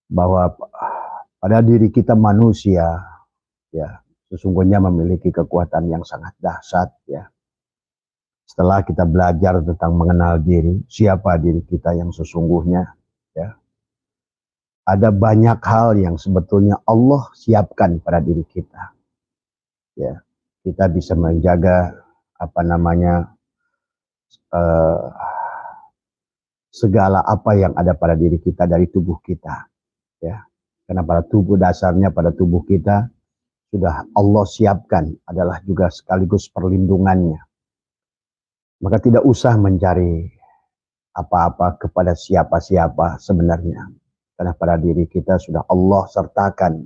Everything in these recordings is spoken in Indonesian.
bahwa pada diri kita manusia, ya, sesungguhnya memiliki kekuatan yang sangat dahsyat, ya. Setelah kita belajar tentang mengenal diri, siapa diri kita yang sesungguhnya, ya, ada banyak hal yang sebetulnya Allah siapkan pada diri kita, ya. Kita bisa menjaga apa namanya eh, segala apa yang ada pada diri kita dari tubuh kita, ya. Karena pada tubuh dasarnya, pada tubuh kita sudah Allah siapkan adalah juga sekaligus perlindungannya. Maka tidak usah mencari apa-apa kepada siapa-siapa sebenarnya. Karena pada diri kita sudah Allah sertakan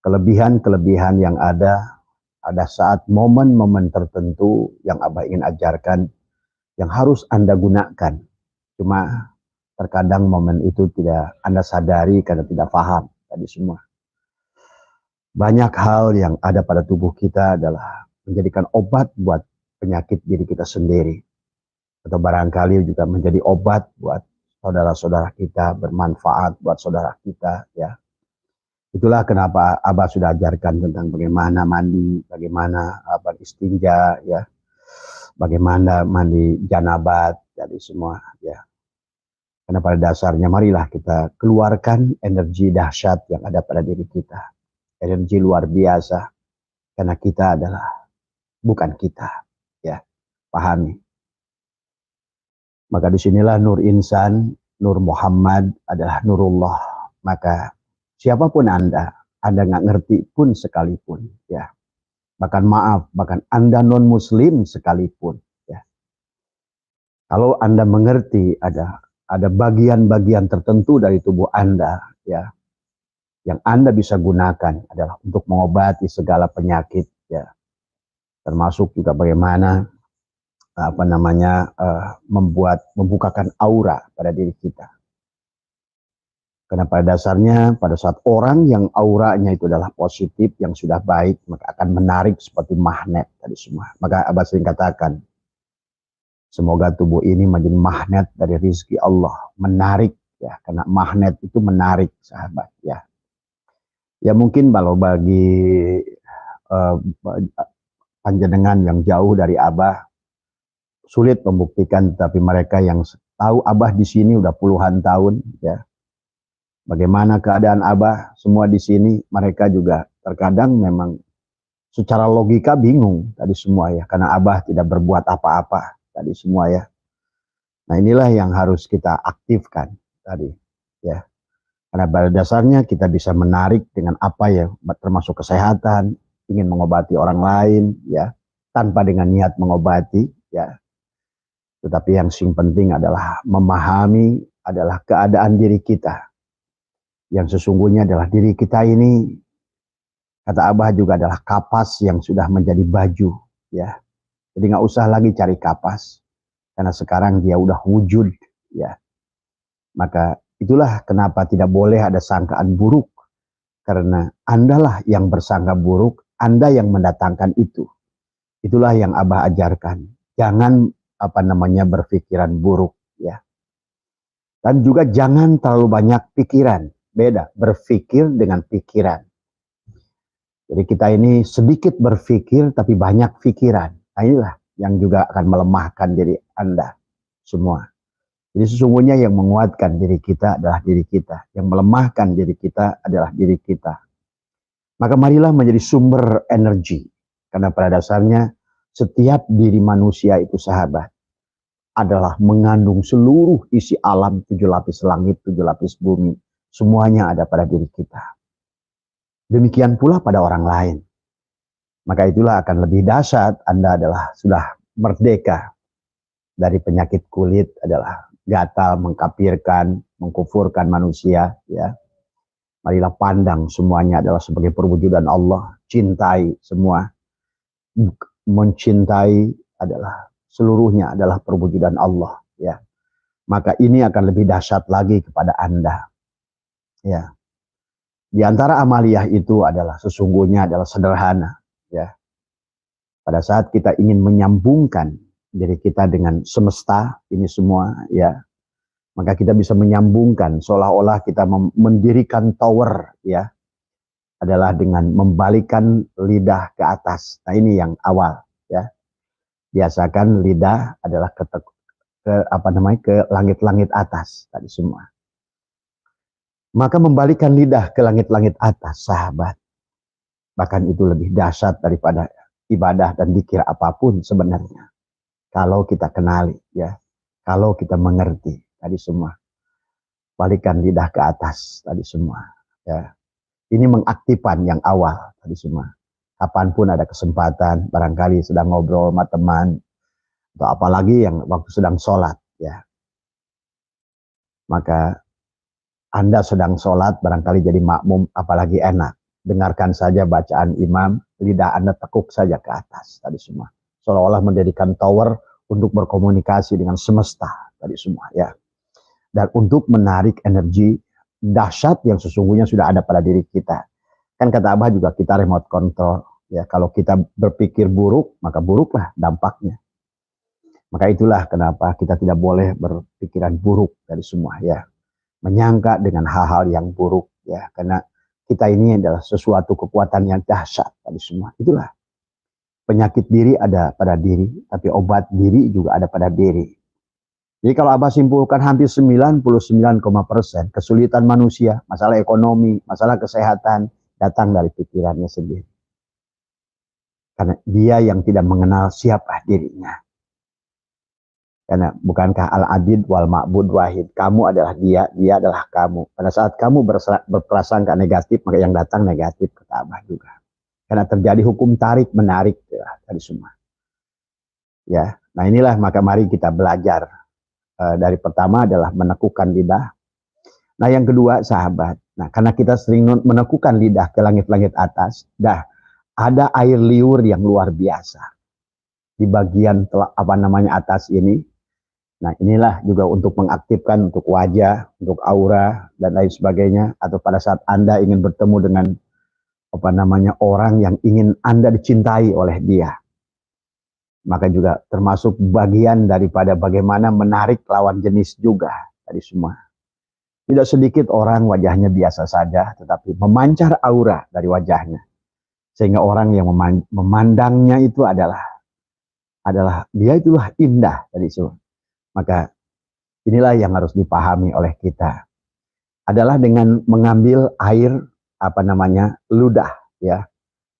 kelebihan-kelebihan yang ada saat momen-momen tertentu yang Abah ingin ajarkan, yang harus Anda gunakan. Cuma terkadang momen itu tidak Anda sadari karena tidak paham tadi semua. Banyak hal yang ada pada tubuh kita adalah menjadikan obat buat penyakit diri kita sendiri. Atau barangkali juga menjadi obat buat saudara-saudara kita, bermanfaat buat saudara kita, ya. Itulah kenapa Abah sudah ajarkan tentang bagaimana mandi, bagaimana beristinja, ya, bagaimana mandi janabat, jadi semua, ya. Karena pada dasarnya marilah kita keluarkan energi dahsyat yang ada pada diri kita. Energi luar biasa, karena kita adalah bukan kita, ya. Pahami. Maka disinilah Nur Insan, Nur Muhammad adalah Nurullah. Maka siapapun Anda nggak ngerti pun sekalipun, ya. Bahkan maaf, bahkan Anda non-Muslim sekalipun, ya. Kalau Anda mengerti ada bagian-bagian tertentu dari tubuh Anda, ya, yang Anda bisa gunakan adalah untuk mengobati segala penyakit, ya. Termasuk juga bagaimana membukakan aura pada diri kita. Karena pada dasarnya pada saat orang yang auranya itu adalah positif, yang sudah baik, maka akan menarik seperti magnet tadi semua. Maka Abah sering katakan, semoga tubuh ini menjadi magnet dari rizki Allah, menarik, ya. Karena magnet itu menarik, sahabat, ya. Ya mungkin kalau bagi panjenengan yang jauh dari Abah sulit membuktikan, tapi mereka yang tahu Abah di sini udah puluhan tahun, ya. Bagaimana keadaan Abah semua di sini, mereka juga terkadang memang secara logika bingung tadi semua, ya, karena Abah tidak berbuat apa-apa tadi semua, ya. Nah, inilah yang harus kita aktifkan tadi, ya. Karena pada dasarnya kita bisa menarik dengan apa ya, termasuk kesehatan, ingin mengobati orang lain, ya, tanpa dengan niat mengobati, ya. Tetapi yang paling penting adalah memahami adalah keadaan diri kita. Yang sesungguhnya adalah diri kita ini, kata Abah juga adalah kapas yang sudah menjadi baju, ya. Jadi nggak usah lagi cari kapas, karena sekarang dia udah wujud, ya. Maka itulah kenapa tidak boleh ada sangkaan buruk, karena Andalah yang bersangka buruk, Anda yang mendatangkan itu. Itulah yang Abah ajarkan. Jangan berpikiran buruk, ya. Dan juga jangan terlalu banyak pikiran. Beda, berpikir dengan pikiran. Jadi kita ini sedikit berpikir tapi banyak pikiran. Nah, inilah yang juga akan melemahkan diri Anda semua. Jadi sesungguhnya yang menguatkan diri kita adalah diri kita. Yang melemahkan diri kita adalah diri kita. Maka marilah menjadi sumber energi. Karena pada dasarnya setiap diri manusia itu, sahabat, adalah mengandung seluruh isi alam, 7 lapis langit, 7 lapis bumi. Semuanya ada pada diri kita. Demikian pula pada orang lain. Maka itulah akan lebih dahsyat Anda adalah sudah merdeka dari penyakit kulit, adalah gatal, mengkafirkan, mengkufurkan manusia, ya. Marilah pandang semuanya adalah sebagai perwujudan Allah. Cintai semua. Mencintai adalah seluruhnya adalah perwujudan Allah, ya. Maka ini akan lebih dahsyat lagi kepada Anda, ya. Di antara amaliyah itu adalah sesungguhnya adalah sederhana, ya. Pada saat kita ingin menyambungkan diri kita dengan semesta ini semua, ya, Maka kita bisa menyambungkan seolah-olah kita mendirikan tower ya, adalah dengan membalikkan lidah ke atas. Nah ini yang awal ya. Biasakan lidah adalah ke langit-langit atas tadi semua. Maka membalikkan lidah ke langit-langit atas, sahabat. Bahkan itu lebih dahsyat daripada ibadah dan zikir apapun sebenarnya. Kalau kita kenali ya, kalau kita mengerti tadi semua. Balikkan lidah ke atas tadi semua ya. Ini mengaktifkan yang awal tadi semua. Kapanpun ada kesempatan, barangkali sedang ngobrol sama teman, atau apalagi yang waktu sedang sholat ya. Maka Anda sedang sholat, barangkali jadi makmum, apalagi enak. Dengarkan saja bacaan imam, lidah Anda tekuk saja ke atas tadi semua. Seolah-olah mendirikan tower untuk berkomunikasi dengan semesta tadi semua ya. Dan untuk menarik energi dahsyat yang sesungguhnya sudah ada pada diri kita. Kan kata Abah juga kita remote control ya. Kalau kita berpikir buruk, maka buruklah dampaknya. Maka itulah kenapa kita tidak boleh berpikiran buruk dari semua ya. Menyangka dengan hal-hal yang buruk ya, karena kita ini adalah sesuatu kekuatan yang dahsyat tadi semua. Itulah penyakit diri ada pada diri, tapi obat diri juga ada pada diri. Jadi kalau Abah simpulkan hampir 99% kesulitan manusia, masalah ekonomi, masalah kesehatan datang dari pikirannya sendiri. Karena dia yang tidak mengenal siapa dirinya. Karena bukankah al-adid wal ma'bud wahid, kamu adalah dia, dia adalah kamu. Pada saat kamu berprasangka negatif, maka yang datang negatif, kata Abah juga. Karena terjadi hukum tarik menarik ya, tadi semua. Ya, nah inilah maka mari kita belajar. Dari pertama adalah menekukan lidah. Nah yang kedua sahabat, nah karena kita sering menekukan lidah ke langit-langit atas, dah ada air liur yang luar biasa di bagian atas ini. Nah inilah juga untuk mengaktifkan untuk wajah, untuk aura dan lain sebagainya. Atau pada saat Anda ingin bertemu dengan orang yang ingin Anda dicintai oleh dia. Maka juga termasuk bagian daripada bagaimana menarik lawan jenis juga tadi semua. Tidak sedikit orang wajahnya biasa saja, tetapi memancar aura dari wajahnya. Sehingga orang yang memandangnya itu adalah dia itulah indah tadi semua. Maka inilah yang harus dipahami oleh kita. Adalah dengan mengambil air ludah ya,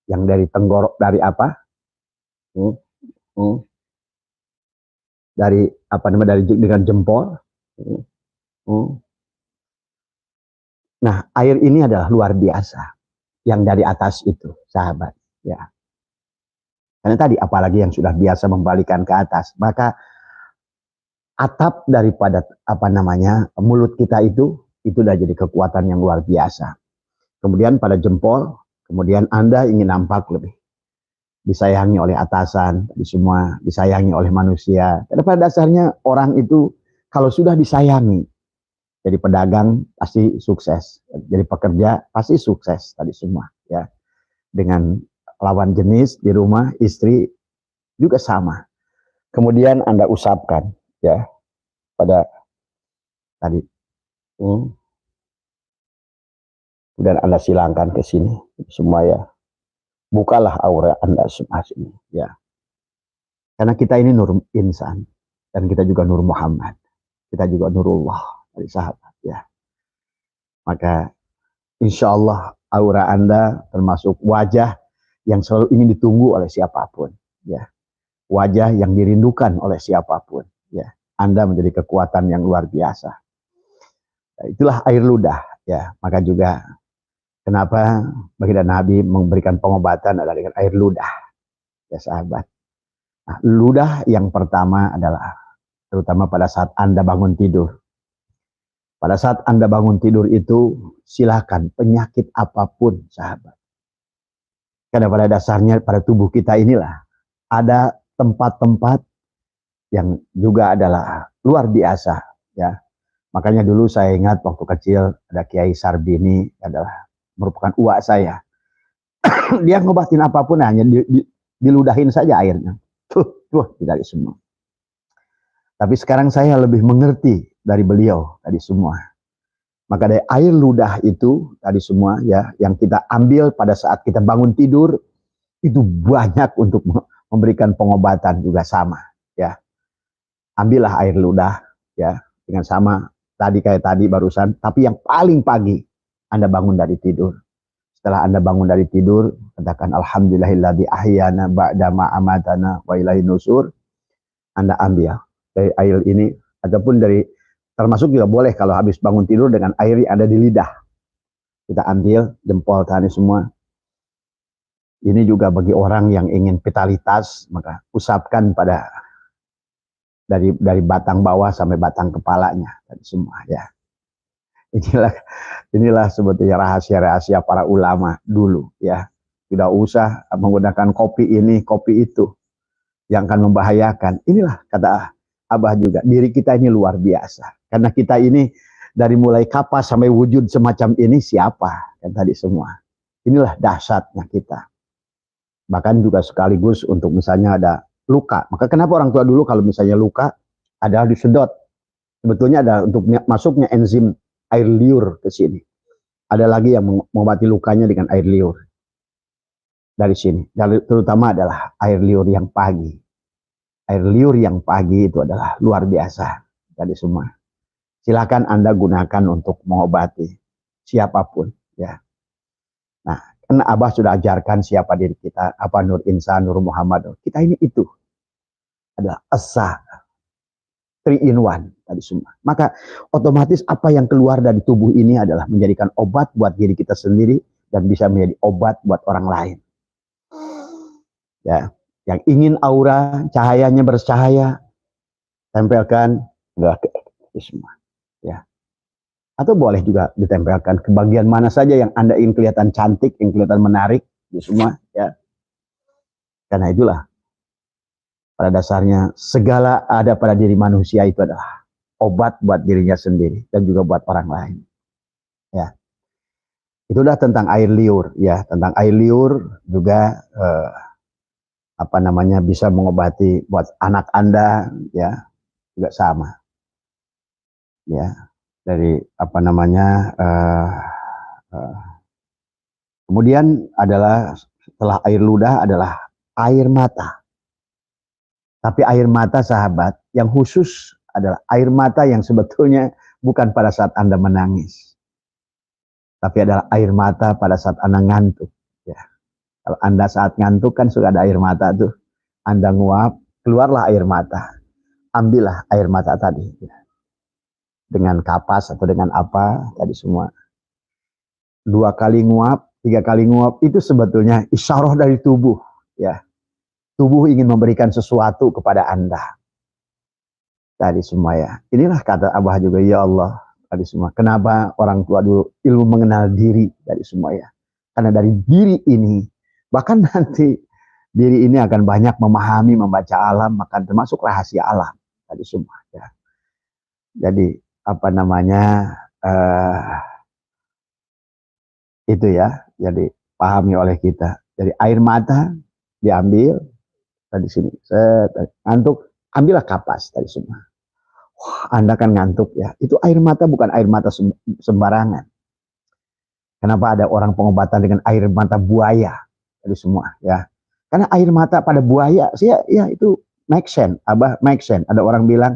yang dari tenggorok dari dari dengan jempol. Nah, air ini adalah luar biasa yang dari atas itu, sahabat ya. Karena tadi apalagi yang sudah biasa membalikan ke atas, maka atap daripada mulut kita itu sudah jadi kekuatan yang luar biasa. Kemudian pada jempol, kemudian Anda ingin nampak lebih disayangi oleh atasan, semua disayangi oleh manusia. Karena pada dasarnya orang itu kalau sudah disayangi, jadi pedagang pasti sukses, jadi pekerja pasti sukses tadi semua ya. Dengan lawan jenis di rumah, istri juga sama. Kemudian Anda usapkan ya pada tadi dan Anda silangkan ke sini semua ya. Bukalah aura Anda semua sini ya. Karena kita ini nur insan dan kita juga nur Muhammad. Kita juga nurullah dari sahabat ya. Maka insya Allah aura Anda termasuk wajah yang selalu ingin ditunggu oleh siapapun ya. Wajah yang dirindukan oleh siapapun ya. Anda menjadi kekuatan yang luar biasa. Nah, itulah air ludah ya. Maka juga kenapa baginda Nabi memberikan pengobatan adalah dengan air ludah ya sahabat. Nah, ludah yang pertama adalah terutama pada saat Anda bangun tidur. Pada saat Anda bangun tidur itu silakan penyakit apapun sahabat. Karena pada dasarnya pada tubuh kita inilah ada tempat-tempat yang juga adalah luar biasa ya. Makanya dulu saya ingat waktu kecil ada Kiai Sarbini adalah merupakan uak saya. Dia ngobatin apapun hanya diludahin saja airnya. Tuh tidak semua. Tapi sekarang saya lebih mengerti dari beliau tadi semua. Maka dari air ludah itu tadi semua ya, yang kita ambil pada saat kita bangun tidur, itu banyak untuk memberikan pengobatan juga sama ya. Ambillah air ludah ya, dengan sama tadi kayak tadi barusan, tapi yang paling pagi Anda bangun dari tidur. Setelah Anda bangun dari tidur, katakan alhamdulillahilladzi ahyana ba'da ma amatana wa ilaihin nusur. Anda ambil dari air ini, ataupun dari, termasuk juga boleh kalau habis bangun tidur dengan air yang ada di lidah. Kita ambil jempol tadi semua. Ini juga bagi orang yang ingin vitalitas, maka usapkan pada dari batang bawah sampai batang kepalanya tadi semua ya. Inilah sebetulnya rahasia-rahasia para ulama dulu ya. Tidak usah menggunakan kopi ini, kopi itu yang akan membahayakan. Inilah kata Abah juga, diri kita ini luar biasa. Karena kita ini dari mulai kapas sampai wujud semacam ini siapa? Kan tadi semua. Inilah dahsyatnya kita. Bahkan juga sekaligus untuk misalnya ada luka. Maka kenapa orang tua dulu kalau misalnya luka adalah disedot. Sebetulnya ada untuk masuknya enzim air liur ke sini. Ada lagi yang mengobati lukanya dengan air liur. Dari sini. Terutama adalah air liur yang pagi. Air liur yang pagi itu adalah luar biasa. Dari semua. Silakan Anda gunakan untuk mengobati siapapun. Ya. Nah, karena Abah sudah ajarkan siapa diri kita. Apa Nur Insan, Nur Muhammad. Kita ini itu. Adalah esa. 3 in 1 tadi semua. Maka otomatis apa yang keluar dari tubuh ini adalah menjadikan obat buat diri kita sendiri dan bisa menjadi obat buat orang lain. Ya, yang ingin aura cahayanya bercahaya, tempelkan enggak semua. Ya. Atau boleh juga ditempelkan ke bagian mana saja yang Anda ingin kelihatan cantik, yang kelihatan menarik, semua ya. Karena itulah pada dasarnya segala ada pada diri manusia itu adalah obat buat dirinya sendiri dan juga buat orang lain. Ya, itulah tentang air liur. Ya, tentang air liur juga bisa mengobati buat anak Anda. Ya, juga sama. Ya, dari kemudian adalah setelah air ludah adalah air mata. Tapi air mata sahabat yang khusus adalah air mata yang sebetulnya bukan pada saat Anda menangis. Tapi adalah air mata pada saat Anda ngantuk. Ya. Kalau Anda saat ngantuk kan suka ada air mata tuh. Anda nguap, keluarlah air mata. Ambillah air mata tadi. Ya. Dengan kapas atau dengan apa tadi semua. 2 kali nguap, 3 kali nguap itu sebetulnya isyarah dari tubuh. Ya. Tubuh ingin memberikan sesuatu kepada Anda. Tadi semua ya. Inilah kata Abah juga, ya Allah. Tadi semua. Kenapa orang tua dulu ilmu mengenal diri tadi semua ya. Karena dari diri ini, bahkan nanti diri ini akan banyak memahami, membaca alam, maka termasuk rahasia alam. Tadi semua ya. Jadi itu ya. Jadi pahami oleh kita. Jadi air mata diambil. Tadi sini, ngantuk, ambillah kapas tadi semua. Wah, Anda kan ngantuk ya. Itu air mata bukan air mata sembarangan. Kenapa ada orang pengobatan dengan air mata buaya tadi semua ya? Karena air mata pada buaya, ya itu make sense, Abah make sense. Ada orang bilang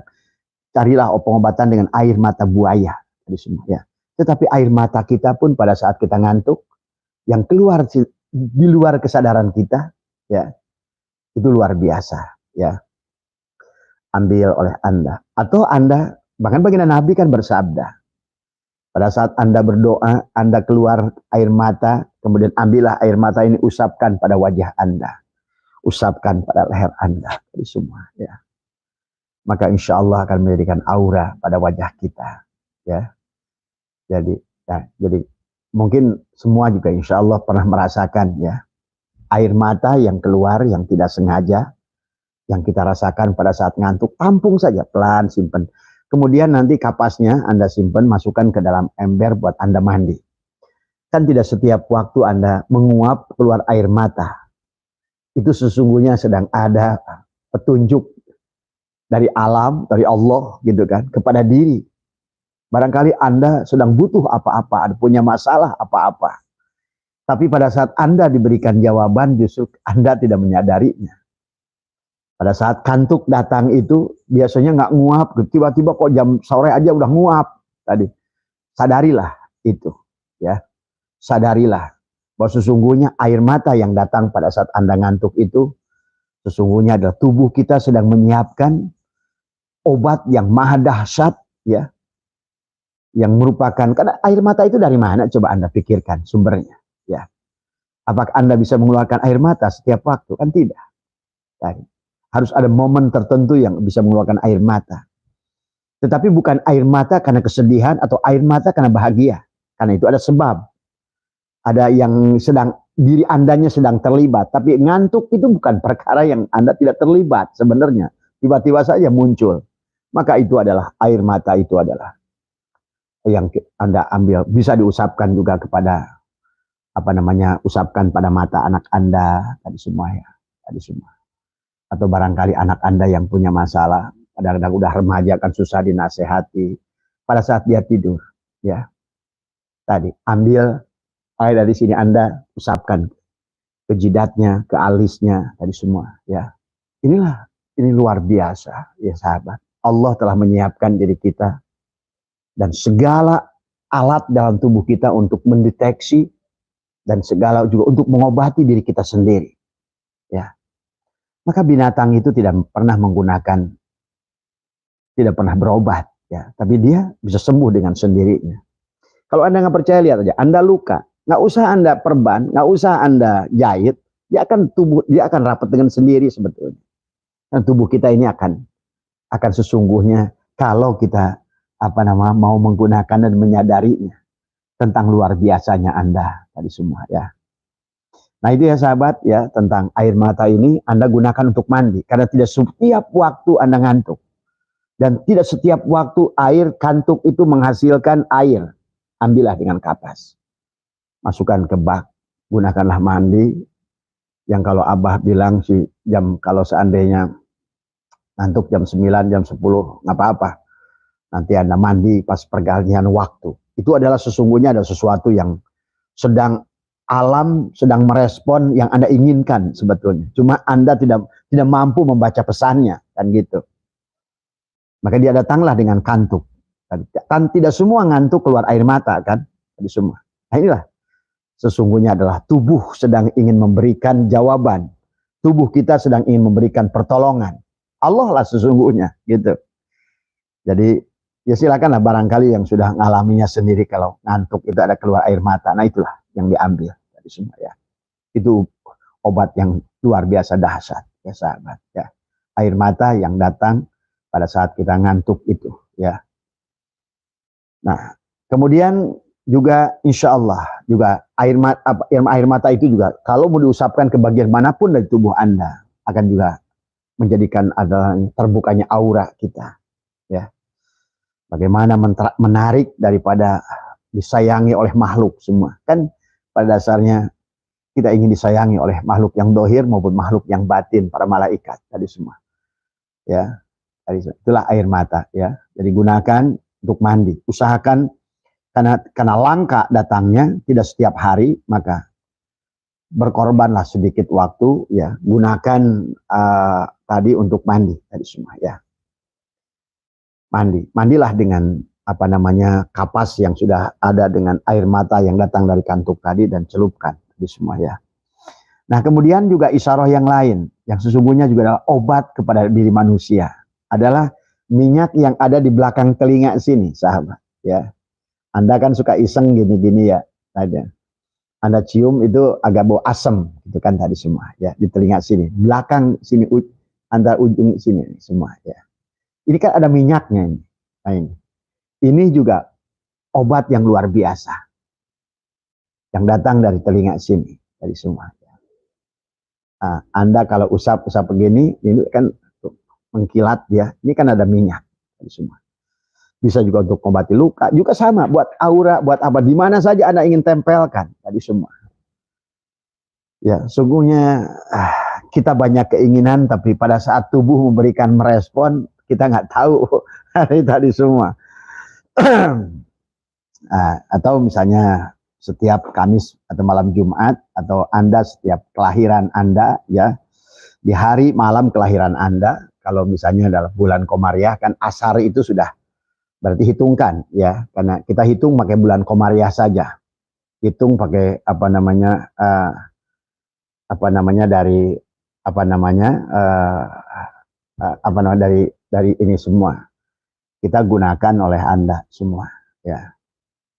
carilah pengobatan dengan air mata buaya tadi semua ya. Tetapi air mata kita pun pada saat kita ngantuk, yang keluar di luar kesadaran kita ya. Itu luar biasa ya. Ambil oleh Anda. Atau Anda, bahkan baginda Nabi kan bersabda. Pada saat Anda berdoa, Anda keluar air mata, kemudian ambillah air mata ini, usapkan pada wajah Anda. Usapkan pada leher Anda. Itu semua ya. Maka insya Allah akan menjadikan aura pada wajah kita. Ya. Jadi mungkin semua juga insya Allah pernah merasakan ya. Air mata yang keluar yang tidak sengaja, yang kita rasakan pada saat ngantuk, tampung saja, pelan, simpen. Kemudian nanti kapasnya Anda simpen, masukkan ke dalam ember buat Anda mandi. Kan tidak setiap waktu Anda menguap keluar air mata. Itu sesungguhnya sedang ada petunjuk dari alam, dari Allah gitu kan, kepada diri. Barangkali Anda sedang butuh apa-apa, ada punya masalah apa-apa. Tapi pada saat Anda diberikan jawaban, justru Anda tidak menyadarinya. Pada saat kantuk datang itu, biasanya nggak nguap, tiba-tiba kok jam sore aja udah nguap. Tadi, sadarilah itu. Ya, sadarilah bahwa sesungguhnya air mata yang datang pada saat Anda ngantuk itu, sesungguhnya adalah tubuh kita sedang menyiapkan obat yang maha dahsyat, ya, yang merupakan, karena air mata itu dari mana? Coba Anda pikirkan sumbernya. Ya, apakah Anda bisa mengeluarkan air mata setiap waktu? Kan tidak. Tadi, harus ada momen tertentu yang bisa mengeluarkan air mata. Tetapi bukan air mata karena kesedihan atau air mata karena bahagia. Karena itu ada sebab. Ada yang sedang, diri Andanya sedang terlibat. Tapi ngantuk itu bukan perkara yang Anda tidak terlibat sebenarnya. Tiba-tiba saja muncul. Maka itu adalah, air mata itu adalah yang Anda ambil. Bisa diusapkan juga kepada, usapkan pada mata anak Anda. Tadi semua ya. Tadi semua. Atau barangkali anak Anda yang punya masalah, kadang-kadang udah remaja kan susah dinasehati, pada saat dia tidur, ya. Tadi, ambil air dari sini Anda usapkan ke jidatnya, ke alisnya, tadi semua, ya. Ini luar biasa, ya sahabat. Allah telah menyiapkan diri kita dan segala alat dalam tubuh kita untuk mendeteksi dan segala juga untuk mengobati diri kita sendiri, ya. Maka binatang itu tidak pernah berobat, ya. Tapi dia bisa sembuh dengan sendirinya. Kalau Anda nggak percaya, lihat aja. Anda luka, nggak usah Anda perban, nggak usah Anda jahit, dia akan rapat dengan sendiri sebetulnya. Dan tubuh kita ini akan sesungguhnya kalau kita mau menggunakan dan menyadarinya tentang luar biasanya Anda tadi semua, ya. Nah itu ya sahabat, ya, tentang air mata ini Anda gunakan untuk mandi. Karena tidak setiap waktu Anda ngantuk. Dan tidak setiap waktu air kantuk itu menghasilkan air. Ambillah dengan kapas. Masukkan ke bak. Gunakanlah mandi. Yang kalau Abah bilang sih, kalau seandainya ngantuk jam 9, jam 10, nggak apa-apa. Nanti Anda mandi pas pergantian waktu. Itu adalah sesungguhnya ada sesuatu yang alam sedang merespon yang Anda inginkan sebetulnya. Cuma Anda tidak mampu membaca pesannya, kan gitu. Maka dia datanglah dengan kantuk. Kan tidak semua ngantuk keluar air mata, kan? Tadi semua. Nah inilah sesungguhnya adalah tubuh sedang ingin memberikan jawaban. Tubuh kita sedang ingin memberikan pertolongan. Allah lah sesungguhnya, gitu. Jadi ya silakanlah barangkali yang sudah ngalaminya sendiri kalau ngantuk itu ada keluar air mata. Nah itulah yang diambil dari semua, ya. Itu obat yang luar biasa dahsyat, ya sahabat, ya. Air mata yang datang pada saat kita ngantuk itu, ya. Nah, kemudian juga insya Allah juga air mata itu juga kalau mau diusapkan ke bagian manapun dari tubuh Anda akan juga menjadikan adalah terbukanya aura kita, ya. Bagaimana menarik daripada disayangi oleh makhluk semua. Kan pada dasarnya kita ingin disayangi oleh makhluk yang dohir maupun makhluk yang batin, para malaikat tadi semua. Ya, itulah air mata, ya. Jadi gunakan untuk mandi. Usahakan karena langka datangnya tidak setiap hari, maka berkorbanlah sedikit waktu, ya. Gunakan tadi untuk mandi tadi semua, ya. Mandilah dengan kapas yang sudah ada dengan air mata yang datang dari kantuk tadi dan celupkan di semua, ya. Nah kemudian juga isyarah yang lain yang sesungguhnya juga adalah obat kepada diri manusia adalah minyak yang ada di belakang telinga sini, sahabat, ya. Anda kan suka iseng gini-gini, ya. Anda cium itu agak bau asam gitu kan tadi semua, ya, di telinga sini, belakang sini, antara ujung sini semua, ya. Ini kan ada minyaknya ini. Nah ini juga obat yang luar biasa yang datang dari telinga sini, dari semua. Nah, Anda kalau usap begini, ini kan mengkilat dia. Ini kan ada minyak dari semua. Bisa juga untuk mengobati luka, juga sama buat aura, buat apa, di mana saja Anda ingin tempelkan tadi semua. Ya, sungguhnya kita banyak keinginan, tapi pada saat tubuh memberikan merespon, kita nggak tahu hari tadi semua. Atau misalnya setiap Kamis atau malam Jumat, atau Anda setiap kelahiran Anda, ya, di hari malam kelahiran Anda, kalau misalnya dalam bulan Komariah kan Asar itu sudah berarti hitungkan, ya, karena kita hitung pakai bulan Komariah saja, hitung pakai dari dari ini semua kita gunakan oleh Anda semua, ya.